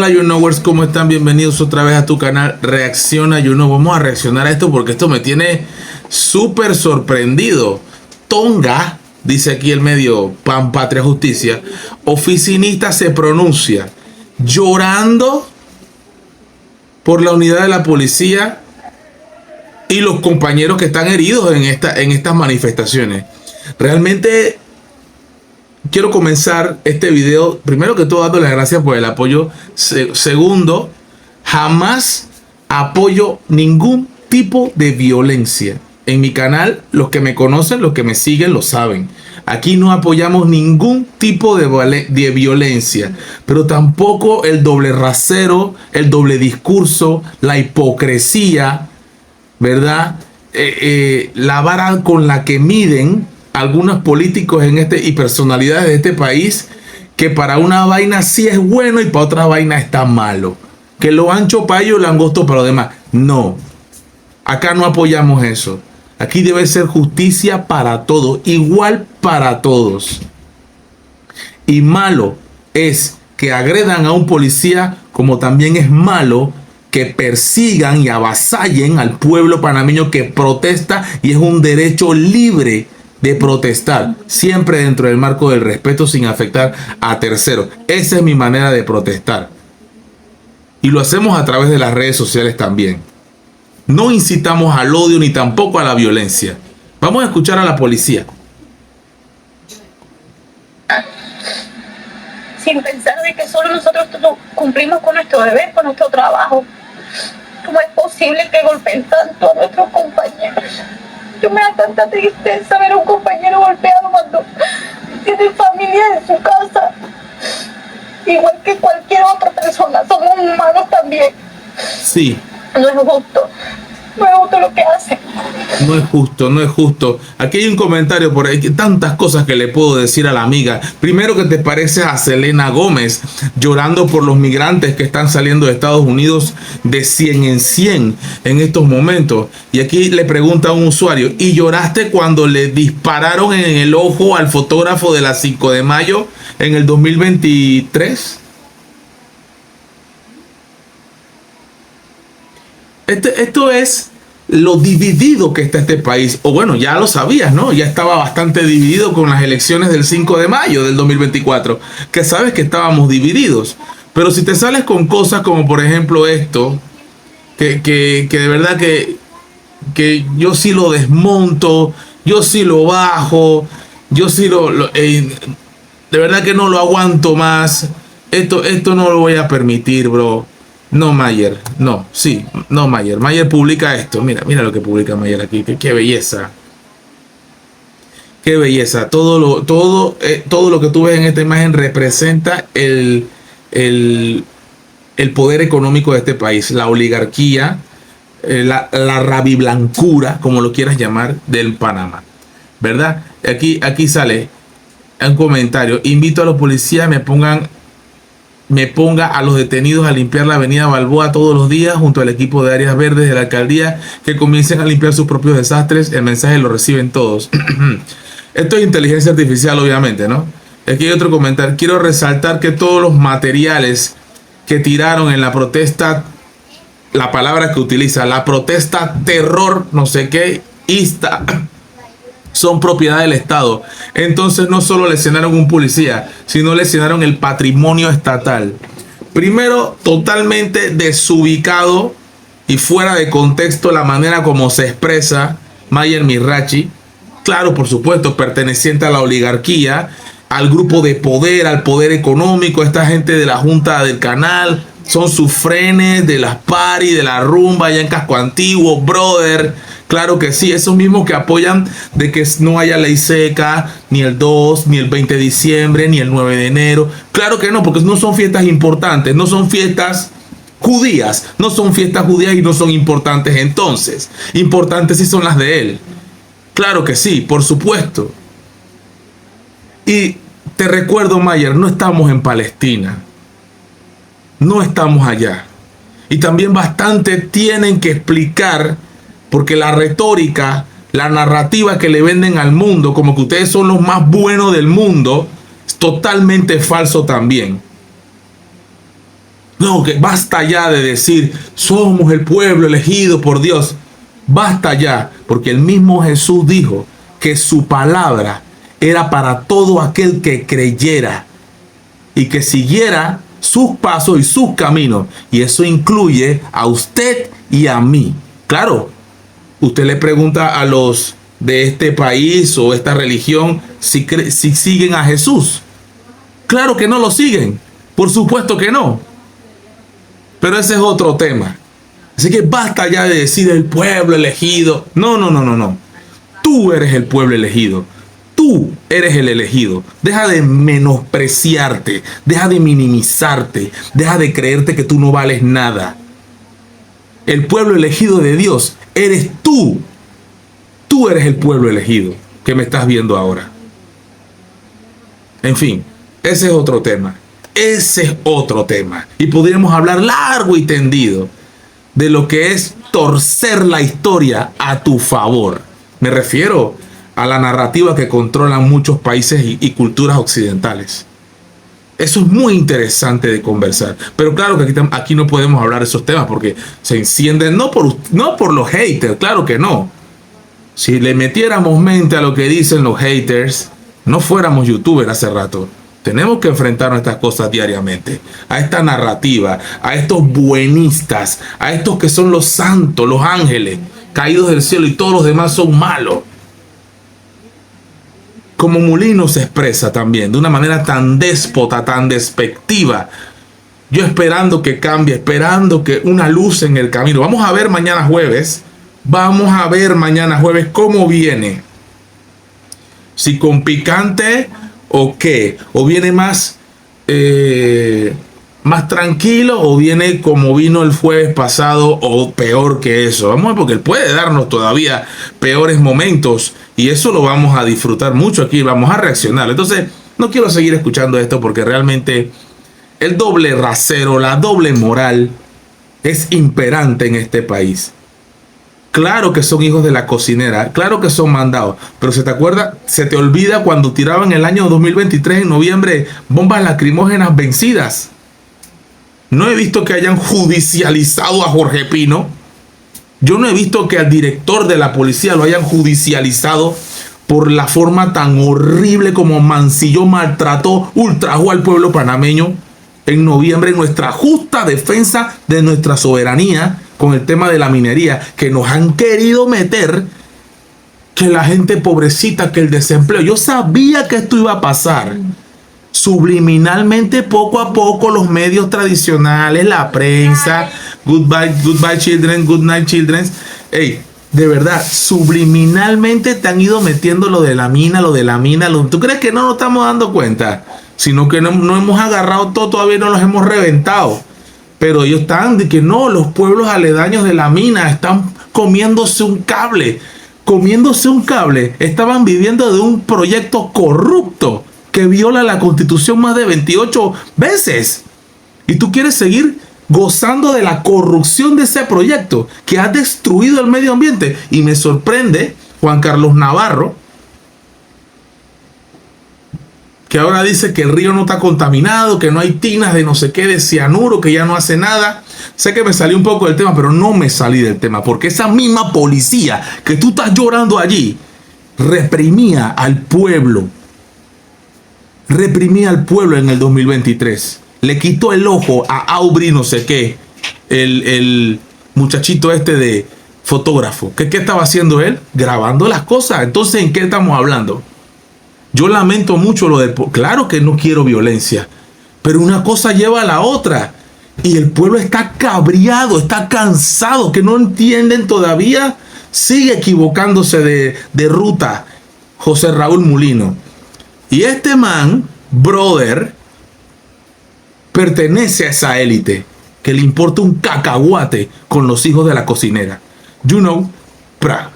Hola YouKnowers, ¿cómo están? Bienvenidos otra vez a tu canal Reacciona YouKnow. Vamos a reaccionar a esto porque esto me tiene súper sorprendido. Tonga, dice aquí el medio Pan Patria Justicia, oficinista se pronuncia llorando por la unidad de la policía y los compañeros que están heridos en estas manifestaciones. Realmente quiero comenzar este video, primero que todo, dando las gracias por el apoyo. Segundo, jamás apoyo ningún tipo de violencia. En mi canal, los que me conocen, los que me siguen, lo saben. Aquí no apoyamos ningún tipo de violencia, pero tampoco el doble rasero, el doble discurso, la hipocresía, ¿verdad? La vara con la que miden algunos políticos y personalidades de este país, que para una vaina sí es bueno y para otra vaina está malo. Que lo ancho para ellos, lo angosto para los demás. No, acá no apoyamos eso. Aquí debe ser justicia para todos, igual para todos. Y malo es que agredan a un policía, como también es malo que persigan y avasallen al pueblo panameño que protesta, y es un derecho libre de protestar, siempre dentro del marco del respeto, sin afectar a terceros. Esa es mi manera de protestar. Y lo hacemos a través de las redes sociales también. No incitamos al odio ni tampoco a la violencia. Vamos a escuchar a la policía. Sin pensar de que solo nosotros cumplimos con nuestro deber, con nuestro trabajo. ¿Cómo es posible que golpeen tanto a nuestros compañeros? Yo me da tanta tristeza ver a un compañero golpeado cuando tiene familia en su casa. Igual que cualquier otra persona, somos humanos también. Sí. No es justo. No es justo lo que hacen. No es justo, no es justo. Aquí hay un comentario por ahí, tantas cosas que le puedo decir a la amiga. Primero, que te pareces a Selena Gómez llorando por los migrantes que están saliendo de Estados Unidos de 100 en 100 en estos momentos. Y aquí le pregunta a un usuario: ¿y lloraste cuando le dispararon en el ojo al fotógrafo de la 5 de mayo en el 2023? Esto es lo dividido que está este país. O bueno, ya lo sabías, ¿no? Ya estaba bastante dividido con las elecciones del 5 de mayo del 2024. Que sabes que estábamos divididos. Pero si te sales con cosas como por ejemplo esto, que de verdad que yo sí lo desmonto, yo sí lo bajo, yo sí de verdad que no lo aguanto más. Esto no lo voy a permitir, bro. No, Mayer, no, sí, no, Mayer. Mayer publica esto. Mira lo que publica Mayer aquí. Qué belleza. Qué belleza. Todo lo que tú ves en esta imagen representa el poder económico de este país, la oligarquía, la rabiblancura, como lo quieras llamar, del Panamá, ¿verdad? Aquí sale un comentario: invito a los policías me ponga a los detenidos a limpiar la avenida Balboa todos los días junto al equipo de áreas verdes de la alcaldía, que comiencen a limpiar sus propios desastres. El mensaje lo reciben todos. Esto es inteligencia artificial, obviamente, ¿no? Aquí hay otro comentario: quiero resaltar que todos los materiales que tiraron en la protesta, la palabra que utiliza, la protesta terror, no sé qué, son propiedad del Estado. Entonces no solo lesionaron un policía, sino lesionaron el patrimonio estatal. Primero, totalmente desubicado y fuera de contexto la manera como se expresa Mayer Mirachi. Claro, por supuesto, perteneciente a la oligarquía, al grupo de poder, al poder económico. Esta gente de la Junta del Canal son sus frenes de las party, de la rumba allá en Casco Antiguo, brother. Claro que sí, esos mismos que apoyan de que no haya ley seca, ni el 2, ni el 20 de diciembre, ni el 9 de enero. Claro que no, porque no son fiestas importantes, no son fiestas judías, no son fiestas judías y no son importantes entonces. Importantes sí son las de él. Claro que sí, por supuesto. Y te recuerdo, Mayer, no estamos en Palestina. No estamos allá. Y también bastante tienen que explicar, porque la retórica, la narrativa que le venden al mundo, como que ustedes son los más buenos del mundo, es totalmente falso también. No, que basta ya de decir, somos el pueblo elegido por Dios. Basta ya, porque el mismo Jesús dijo que su palabra era para todo aquel que creyera y que siguiera sus pasos y sus caminos. Y eso incluye a usted y a mí. Claro, usted le pregunta a los de este país o esta religión si siguen a Jesús. Claro que no lo siguen. Por supuesto que no. Pero ese es otro tema. Así que basta ya de decir el pueblo elegido. No, no, no, no, no. Tú eres el pueblo elegido. Tú eres el elegido. Deja de menospreciarte. Deja de minimizarte. Deja de creerte que tú no vales nada. El pueblo elegido de Dios eres tú. Tú eres el pueblo elegido que me estás viendo ahora. En fin, ese es otro tema. Ese es otro tema. Y podríamos hablar largo y tendido de lo que es torcer la historia a tu favor. Me refiero a la narrativa que controlan muchos países y culturas occidentales. Eso es muy interesante de conversar. Pero claro que aquí no podemos hablar de esos temas porque se encienden, no por los haters, claro que no. Si le metiéramos mente a lo que dicen los haters, no fuéramos youtubers hace rato. Tenemos que enfrentarnos a estas cosas diariamente, a esta narrativa, a estos buenistas, a estos que son los santos, los ángeles, caídos del cielo y todos los demás son malos. Como Mulino se expresa también, de una manera tan déspota, tan despectiva. Yo esperando que cambie, esperando que una luz en el camino. Vamos a ver mañana jueves cómo viene. Si con picante o qué, o viene más tranquilo, o viene como vino el jueves pasado, o peor que eso. Vamos a ver, porque él puede darnos todavía peores momentos, y eso lo vamos a disfrutar mucho aquí, vamos a reaccionar. Entonces, no quiero seguir escuchando esto, porque realmente el doble rasero, la doble moral es imperante en este país. Claro que son hijos de la cocinera, claro que son mandados, pero se te olvida cuando tiraban el año 2023 en noviembre bombas lacrimógenas vencidas. No he visto que hayan judicializado a Jorge Pino. Yo no he visto que al director de la policía lo hayan judicializado por la forma tan horrible como mancilló, maltrató, ultrajó al pueblo panameño en noviembre en nuestra justa defensa de nuestra soberanía con el tema de la minería, que nos han querido meter, que la gente pobrecita, que el desempleo. Yo sabía que esto iba a pasar. Subliminalmente, poco a poco, los medios tradicionales, la prensa, goodbye children, good night children. Hey, de verdad, subliminalmente te han ido metiendo lo de la mina. ¿Tú crees que no nos estamos dando cuenta? Sino que no hemos agarrado todo, todavía no los hemos reventado. Pero ellos están de que no, los pueblos aledaños de la mina están comiéndose un cable. Estaban viviendo de un proyecto corrupto que viola la Constitución más de 28 veces. Y tú quieres seguir gozando de la corrupción de ese proyecto que ha destruido el medio ambiente. Y me sorprende Juan Carlos Navarro, que ahora dice que el río no está contaminado, que no hay tinas de no sé qué, de cianuro, que ya no hace nada. Sé que me salí un poco del tema, pero no me salí del tema, porque esa misma policía que tú estás llorando allí, reprimía al pueblo en el 2023. Le quitó el ojo a Aubry no sé qué, el muchachito este de fotógrafo. ¿Qué estaba haciendo él? Grabando las cosas. Entonces, ¿en qué estamos hablando? Yo lamento mucho lo del pueblo. Claro que no quiero violencia, pero una cosa lleva a la otra. Y el pueblo está cabreado, está cansado, que no entienden todavía. Sigue equivocándose de ruta José Raúl Mulino. Y este man, brother, pertenece a esa élite que le importa un cacahuate con los hijos de la cocinera. You know, pra.